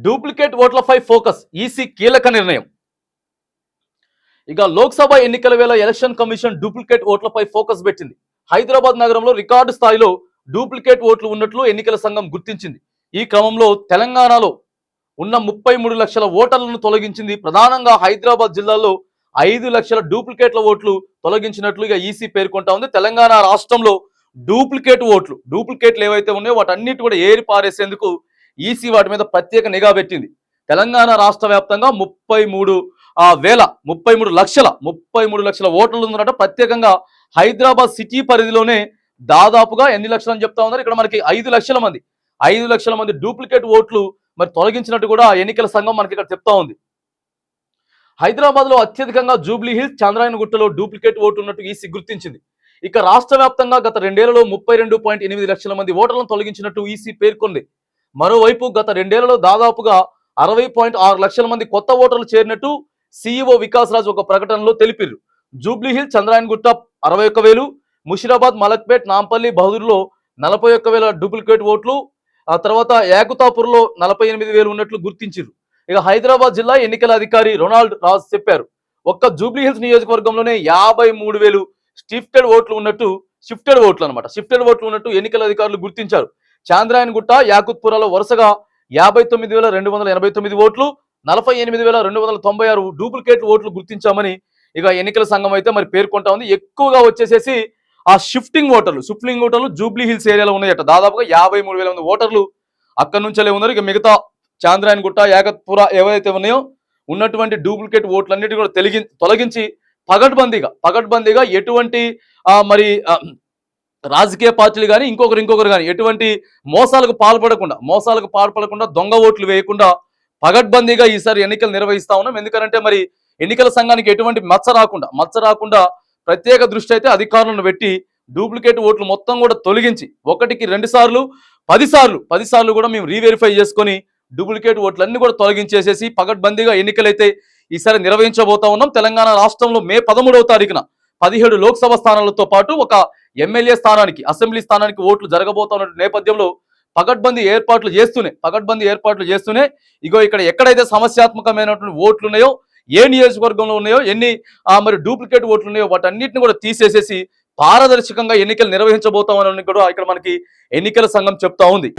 Duplicate ఓట్లపై focus, EC కీలక నిర్ణయం. ఇక లోక్సభ ఎన్నికల వేళ ఎలక్షన్ కమిషన్ డూప్లికేట్ ఓట్లపై ఫోకస్ పెట్టింది. హైదరాబాద్ నగరంలో రికార్డు స్థాయిలో డూప్లికేట్ ఓట్లు ఉన్నట్లు ఎన్నికల సంఘం గుర్తించింది. ఈ క్రమంలో తెలంగాణలో ఉన్న 33 లక్షల ఓటర్లను తొలగించింది. ప్రధానంగా హైదరాబాద్ జిల్లాలో 5 లక్షల డూప్లికేట్ల ఓట్లు తొలగించినట్లుగా ఈసీ పేర్కొంటా ఉంది. తెలంగాణ రాష్ట్రంలో డూప్లికేట్లు ఏవైతే ఉన్నాయో వాటన్నిటి కూడా ఏరి పారేసేందుకు ఈసీ వాటి మీద ప్రత్యేక నిఘా పెట్టింది. తెలంగాణ రాష్ట్ర వ్యాప్తంగా 33 లక్షల ఓటర్లు ఉన్నారట. ప్రత్యేకంగా హైదరాబాద్ సిటీ పరిధిలోనే దాదాపుగా ఎన్ని లక్షలు అని చెప్తా ఉన్నారు, ఇక్కడ మనకి 5 లక్షల మంది డూప్లికేట్ ఓట్లు మరి తొలగించినట్టు కూడా ఎన్నికల సంఘం మనకి ఇక్కడ చెప్తా ఉంది. హైదరాబాద్ లో అత్యధికంగా జూబ్లీ హిల్స్, చంద్రాయనగుట్టలో డూప్లికేట్ ఓట్లు ఉన్నట్టు ఈసీ గుర్తించింది. ఇక రాష్ట్ర వ్యాప్తంగా గత 2 ఏళ్లలో 32.8 లక్షల మంది ఓటర్లను తొలగించినట్టు ఈసీ పేర్కొంది. మరోవైపు గత 2 ఏళ్లలో దాదాపుగా 60.6 లక్షల మంది కొత్త ఓటర్లు చేరినట్టు సీఈఓ వికాస్ రాజ్ ఒక ప్రకటనలో తెలిపారు. జూబ్లీ హిల్స్, చంద్రాయనగుట్ట 61,000, ముషిరాబాద్, మలక్పేట్, నాంపల్లి, బహదూర్లో 41,000 డూప్లికేట్ ఓట్లు, ఆ తర్వాత యాకుతాపూర్లో 48,000 ఉన్నట్లు గుర్తించారు. ఇక హైదరాబాద్ జిల్లా ఎన్నికల అధికారి రొనాల్డ్ రాజ్ చెప్పారు, ఒక్క జూబ్లీ హిల్స్ నియోజకవర్గంలోనే 53,000 షిఫ్టెడ్ ఓట్లు ఉన్నట్టు ఎన్నికల అధికారులు గుర్తించారు. చాంద్రాయనగుట్ట, యాకుత్పురాలో వరుసగా 59,289 ఓట్లు, 48,296 డూప్లికేట్ ఓట్లు గుర్తించామని ఇక ఎన్నికల సంఘం అయితే మరి పేర్కొంటా ఉంది. ఎక్కువగా వచ్చేసేసి ఆ షిఫ్టింగ్ ఓటర్లు జూబ్లీ హిల్స్ ఏరియాలో ఉన్నాయట. దాదాపుగా 53,000 మంది ఓటర్లు అక్కడి నుంచే ఉన్నారు. ఇక మిగతా చాంద్రాయనగుట్ట, యాకత్పుర ఏవైతే ఉన్నాయో ఉన్నటువంటి డూప్లికేట్ ఓట్లన్నిటి కూడా తొలగించి పగడ్బందీగా ఎటువంటి మరి రాజకీయ పార్టీలు కానీ ఇంకొకరు కానీ ఎటువంటి మోసాలకు పాల్పడకుండా దొంగ ఓట్లు వేయకుండా పగడ్బందీగా ఈసారి ఎన్నికలు నిర్వహిస్తా ఉన్నాం. ఎందుకంటే మరి ఎన్నికల సంఘానికి ఎటువంటి మచ్చ రాకుండా ప్రత్యేక దృష్టి అయితే అధికారులను పెట్టి డూప్లికేట్ ఓట్లు మొత్తం కూడా తొలగించి 1కి 2 సార్లు 10 సార్లు కూడా మేము రీవెరిఫై చేసుకొని డూప్లికేట్ ఓట్లన్నీ కూడా తొలగించేసేసి పగడ్బందీగా ఎన్నికలైతే ఈసారి నిర్వహించబోతా ఉన్నాం. తెలంగాణ రాష్ట్రంలో మే 13వ తారీఖున 17 లోక్సభ స్థానాలతో పాటు ఒక ఎమ్మెల్యే స్థానానికి, అసెంబ్లీ స్థానానికి ఓట్లు జరగబోతున్న నేపథ్యంలో పగడ్బందీ ఏర్పాట్లు చేస్తూనే ఇగో ఎక్కడైతే సమస్యాత్మకమైనటువంటి ఓట్లు ఉన్నాయో, ఏ నియోజకవర్గంలో ఉన్నాయో, ఎన్ని మరి డూప్లికేట్ ఓట్లు ఉన్నాయో వాటన్నిటిని కూడా తీసేసేసి పారదర్శకంగా ఎన్నికలు నిర్వహించబోతామని కూడా ఇక్కడ మనకి ఎన్నికల సంఘం చెప్తా ఉంది.